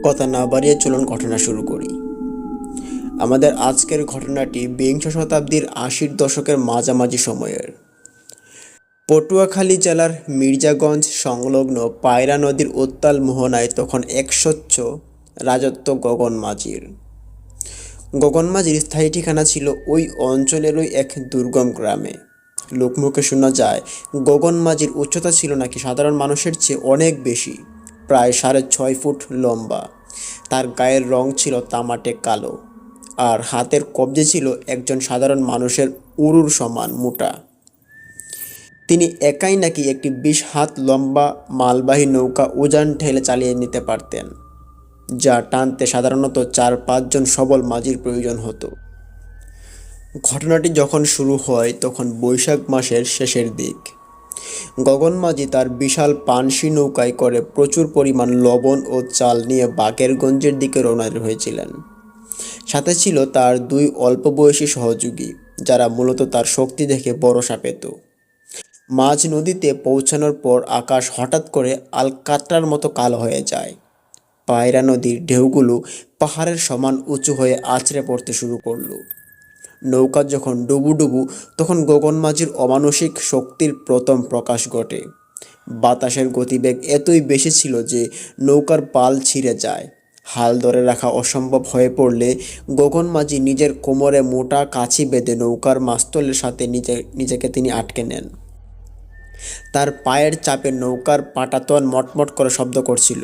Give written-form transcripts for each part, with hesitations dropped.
কথা না বাড়িয়ে চলুন ঘটনা শুরু করি। আমাদের আজকের ঘটনাটি বিংশ শতাব্দীর ৮০-র দশকের মাঝামাঝি সময়ের। পটুয়াখালী জেলার মির্জাগঞ্জ সংলগ্ন পায়রা নদীর উত্তাল মোহনায় তখন একস্বচ্ছ রাজত্ব গগন মাঝির। গগন মাঝির স্থায়ী ঠিকানা ছিল ওই অঞ্চলেরই এক দুর্গম গ্রামে। লোকমুখে শোনা যায়, গগন মাঝির উচ্চতা ছিল নাকি সাধারণ মানুষের চেয়ে অনেক বেশি, প্রায় ৬.৫ ফুট লম্বা। তার গায়ের রং ছিল তামাটে কালো, আর হাতের কবজি ছিল একজন সাধারণ মানুষের উরুর সমান মোটা। তিনি একাই নাকি একটি ২০ হাত লম্বা মালবাহী নৌকা উজান ঠেলে চালিয়ে নিতে পারতেন, যা টানতে সাধারণত ৪-৫ জন সবল মাঝির প্রয়োজন হতো। ঘটনাটি যখন শুরু হয় তখন বৈশাখ মাসের শেষের দিক। গগন মাঝি তার বিশাল পানসি নৌকায় করে প্রচুর পরিমাণ লবণ ও চাল নিয়ে বাকেরগঞ্জের দিকে রওনা হয়েছিলেন। সাথে ছিল তার ২ অল্প বয়সী সহযোগী, যারা মূলত তার শক্তি দেখে ভরসা পেত। মাঝ নদীতে পৌঁছানোর পর আকাশ হঠাৎ করে আলকাতরার মতো কালো হয়ে যায়। পায়রা নদীর ঢেউগুলো পাহাড়ের সমান উঁচু হয়ে আছড়ে পড়তে শুরু করলো। নৌকা যখন ডুবুডুবু, তখন গগন মাঝির অমানুষিক শক্তির প্রথম প্রকাশ ঘটে। বাতাসের গতিবেগ এতই বেশি ছিল যে নৌকার পাল ছিঁড়ে যায়। হাল ধরে রাখা অসম্ভব হয়ে পড়লে গগন মাঝি নিজের কোমরে মোটা কাছি বেঁধে নৌকার মাস্তলের সাথে নিজেকে তিনি আটকে নেন। তার পায়ের চাপে নৌকার পাটাতন মটমট করে শব্দ করছিল।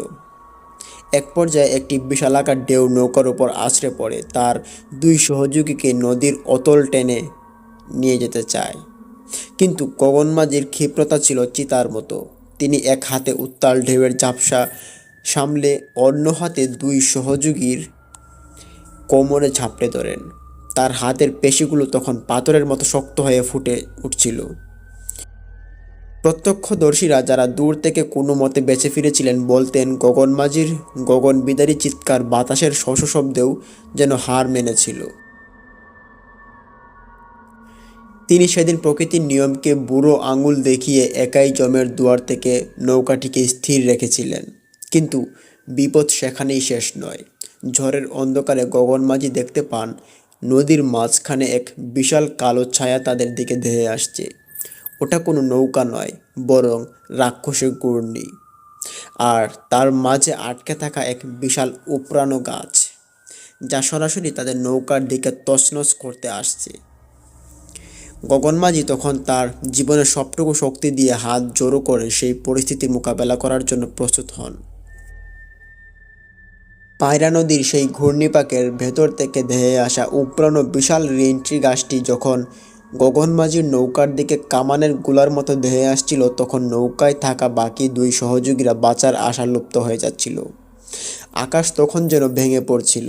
এক পর্যায়ে একটি বিশালাকার ঢেউ নৌকার উপর আছড়ে পড়ে। তার ২ সহযোগীকে নদীর অতল টেনে নিয়ে যেতে চায়, কিন্তু গগন মাঝির ক্ষিপ্রতা ছিল চিতার মতো। তিনি এক হাতে উত্তাল ঢেউয়ের ঝাপসা সামলে অন্য হাতে ২ সহযোগীর কোমরে ঝাপটে ধরেন। তার হাতের পেশিগুলো তখন পাথরের মতো শক্ত হয়ে ফুটে উঠছিল। প্রত্যক্ষদর্শীরা, যারা দূর থেকে কোনো মতে বেঁচে ফিরেছিলেন, বলতেন গগন মাঝির গগনবিদারী চিৎকার বাতাসের শস্য শব্দেও যেন হার মেনেছিল। তিনি সেদিন প্রকৃতির নিয়মকে বুড়ো আঙুল দেখিয়ে একাই জমের দুয়ার থেকে নৌকাটিকে স্থির রেখেছিলেন। কিন্তু বিপদ সেখানেই শেষ নয়। ঝড়ের অন্ধকারে গগন মাঝি দেখতে পান নদীর মাঝখানে এক বিশাল কালো ছায়া তাদের দিকে ধেয়ে আসছে। ওটা কোনো নৌকা নয়, বরং রাক্ষসের ঘূর্ণি। আর তার মাঝে আটকে থাকা এক বিশাল উপড়ানো গাছ, যা সরাসরি তাদের নৌকার দিকে তছনছ করতে আসছে। গগন মাঝি তখন তার জীবনের সবটুকু শক্তি দিয়ে হাত জোড়ো করে সেই পরিস্থিতি মোকাবেলা করার জন্য প্রস্তুত হন। পায়রা নদীর সেই ঘূর্ণিপাকের ভেতর থেকে ধেয়ে আসা উপড়ানো বিশাল রেইনট্রি গাছটি যখন গগন মাঝির নৌকার দিকে কামানের গোলার মতো ধেয়ে আসছিল, তখন নৌকায় থাকা বাকি ২ সহযোগীরা বাঁচার আশা লুপ্ত হয়ে যাচ্ছিল। আকাশ তখন যেন ভেঙে পড়ছিল,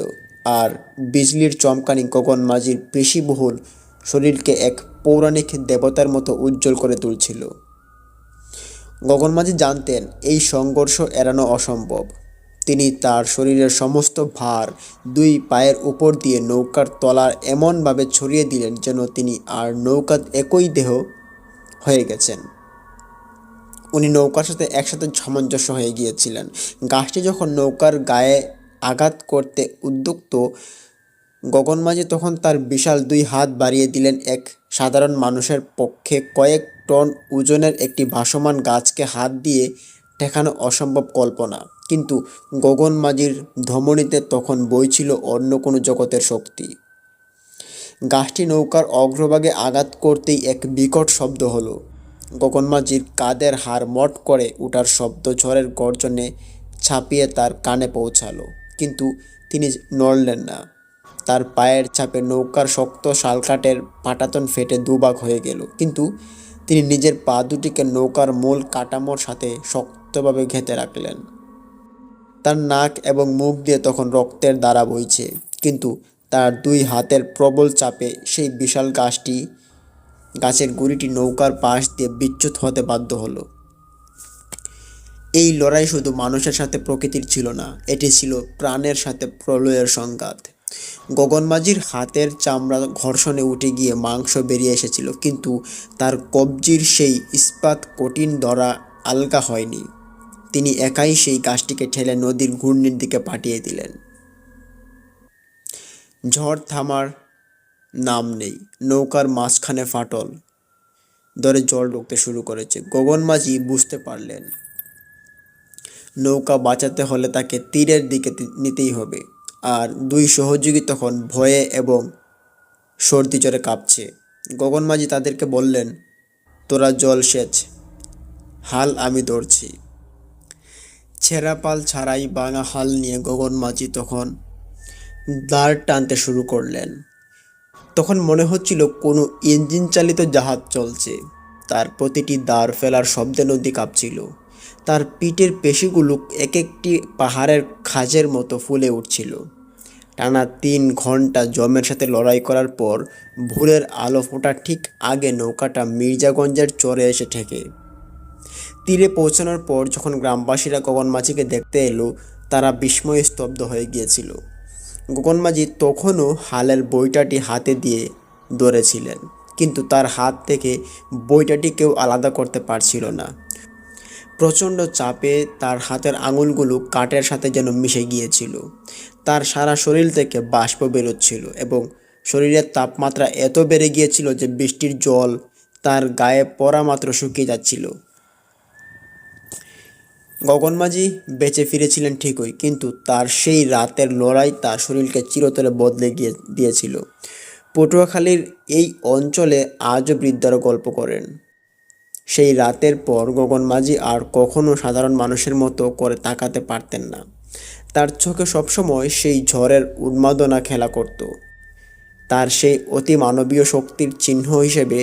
আর বিজলির চমকানি গগন মাঝির পেশিবহুল শরীরকে এক পৌরাণিক দেবতার মতো উজ্জ্বল করে তুলছিল। গগন মাঝি জানতেন এই সংঘর্ষ এড়ানো অসম্ভব। তিনি তার শরীরের সমস্ত ভার ২ পায়ের উপর দিয়ে নৌকার তলার এমনভাবে ছড়িয়ে দিলেন যেন তিনি আর নৌকার একই দেহ হয়ে গেছেন। উনি নৌকার সাথে একসাথে সামঞ্জস্য হয়ে গিয়েছিলেন। গাছটি যখন নৌকার গায়ে আঘাত করতে উদ্যুক্ত, গগন মাঝি তখন তার বিশাল ২ হাত বাড়িয়ে দিলেন। এক সাধারণ মানুষের পক্ষে কয়েক টন ওজনের একটি ভাসমান গাছকে হাত দিয়ে ঠেকানো অসম্ভব কল্পনা, কিন্তু গগন মাঝির ধমনীতে তখন বইছিল অন্য কোনো জগতের শক্তি। গাছটি নৌকার অগ্রভাগে আঘাত করতেই এক বিকট শব্দ হলো। গগন মাঝির কাঁধের হাড় মট করে ওঠার শব্দ ঝড়ের গর্জনে ছাপিয়ে তার কানে পৌঁছালো, কিন্তু তিনি নড়লেন না। তার পায়ের চাপে নৌকার শক্ত শালকাঠের পাটাতন ফেটে দুভাগ হয়ে গেল, কিন্তু তিনি নিজের পা দুটিকে নৌকার মূল কাঠামোর সাথে শক্তভাবে ঘেঁথে রাখলেন। তার নাক এবং মুখ দিয়ে তখন রক্তের ধারা বইছে, কিন্তু তার ২ হাতের প্রবল চাপে সেই বিশাল গাছের গুঁড়িটি নৌকার পাশ দিয়ে বিচ্যুত হতে বাধ্য হলো। এই লড়াই শুধু মানুষের সাথে প্রকৃতির ছিল না, এটি ছিল প্রাণের সাথে প্রলয়ের সংঘাত। গগন মাঝির হাতের চামড়া ঘর্ষণে উঠে গিয়ে মাংস বেরিয়ে এসেছিল, কিন্তু তার কবজির সেই ইস্পাত কঠিন ধরা আলগা হয়নি। তিনি একাই সেই গাছটিকে ঠেলে নদীর ঘূর্ণির দিকে পাঠিয়ে দিলেন। ঝড় থামার নাম নেই, নৌকার মাঝখানে ফাটল ধরে জল ঢুকতে শুরু করেছে। গগন মাঝি বুঝতে পারলেন নৌকা বাঁচাতে হলে তাকে তীরের দিকে নিতেই হবে। আর দুই সহযোগী তখন ভয়ে এবং সর্দি জ্বরে কাঁপছে। গগন মাঝি তাদেরকে বললেন, তোরা জল সেচ, হাল আমি ধরছি। ছেঁড়া পাল ছাড়াই ভাঙা হাল নিয়ে গগন মাঝি তখন দাঁড় টানতে শুরু করলেন। তখন মনে হচ্ছিল কোনো ইঞ্জিন চালিত জাহাজ চলছে। তার প্রতিটি দাঁড় ফেলার শব্দে নদী কাঁপছিল। তার পিঠের পেশিগুলো এক একটি পাহাড়ের খাঁজের মতো ফুলে উঠছিল। টানা 3 ঘন্টা জমের সাথে লড়াই করার পর ভোরের আলো ফোটার ঠিক আগে নৌকাটা মির্জাগঞ্জের চরে এসে ঠেকে। তীরে পৌঁছানোর পর যখন গ্রামবাসীরা গগন মাঝিকে দেখতে এলো, তারা বিস্ময়ে স্তব্ধ হয়ে গিয়েছিল। গগন মাঝি তখনও হালের বইটাটি হাতে দিয়ে ধরেছিলেন, কিন্তু তার হাত থেকে বইটাটি কেউ আলাদা করতে পারছিল না। প্রচণ্ড চাপে তার হাতের আঙুলগুলো কাঠের সাথে যেন মিশে গিয়েছিল। তার সারা শরীর থেকে বাষ্প বেরোচ্ছিল এবং শরীরের তাপমাত্রা এত বেড়ে গিয়েছিল যে বৃষ্টির জল তার গায়ে পড়া মাত্র শুকিয়ে যাচ্ছিল। গগন মাঝি বেঁচে ফিরেছিলেন ঠিকই, কিন্তু তার সেই রাতের লড়াই তার শরীরকে চিরতরে বদলে দিয়েছিল। পটুয়াখালীর এই অঞ্চলে আজও বৃদ্ধরা গল্প করেন, সেই রাতের পর গগন মাঝি আর কখনো সাধারণ মানুষের মতো করে তাকাতে পারতেন না। তার চোখে সবসময় সেই ঝড়ের উন্মাদনা খেলা করত। তার সেই অতি মানবীয় শক্তির চিহ্ন হিসেবে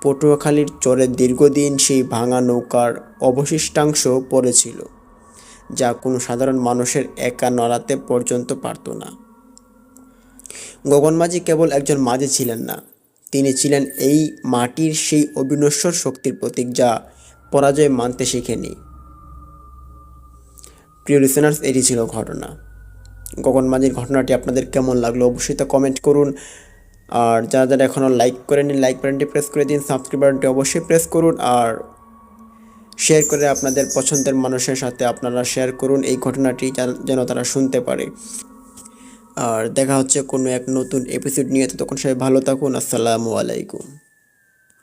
পটুয়াখালীর চরে দীর্ঘদিন সেই ভাঙা নৌকার অবশিষ্টাংশ পড়েছিল, যা কোনো সাধারণ মানুষের একা নড়াতে পর্যন্ত পারত না। গগন মাঝি কেবল একজন মাঝি ছিলেন না, তিনি ছিলেন এই মাটির সেই অবিনশ্বর শক্তির প্রতীক, যা পরাজয় মানতে শেখেনি। প্রিয় লিসেনার্স, এটি ছিল ঘটনা। গগন মাঝির ঘটনাটি আপনাদের কেমন লাগলো অবশ্যই তা কমেন্ট করুন। আর যারা যারা এখনও লাইক করেননি, লাইক বাটনটি প্রেস করে দিন, সাবস্ক্রাইব বাটনটি অবশ্যই প্রেস করুন, আর শেয়ার করে আপনাদের পছন্দের মানুষের সাথে আপনারা শেয়ার করুন এই ঘটনাটি, যেন তারা শুনতে পারে। আর দেখা হচ্ছে কোনো এক নতুন এপিসোড নিয়ে। ততক্ষণ সবাই ভালো থাকুন। আসসালামু আলাইকুম।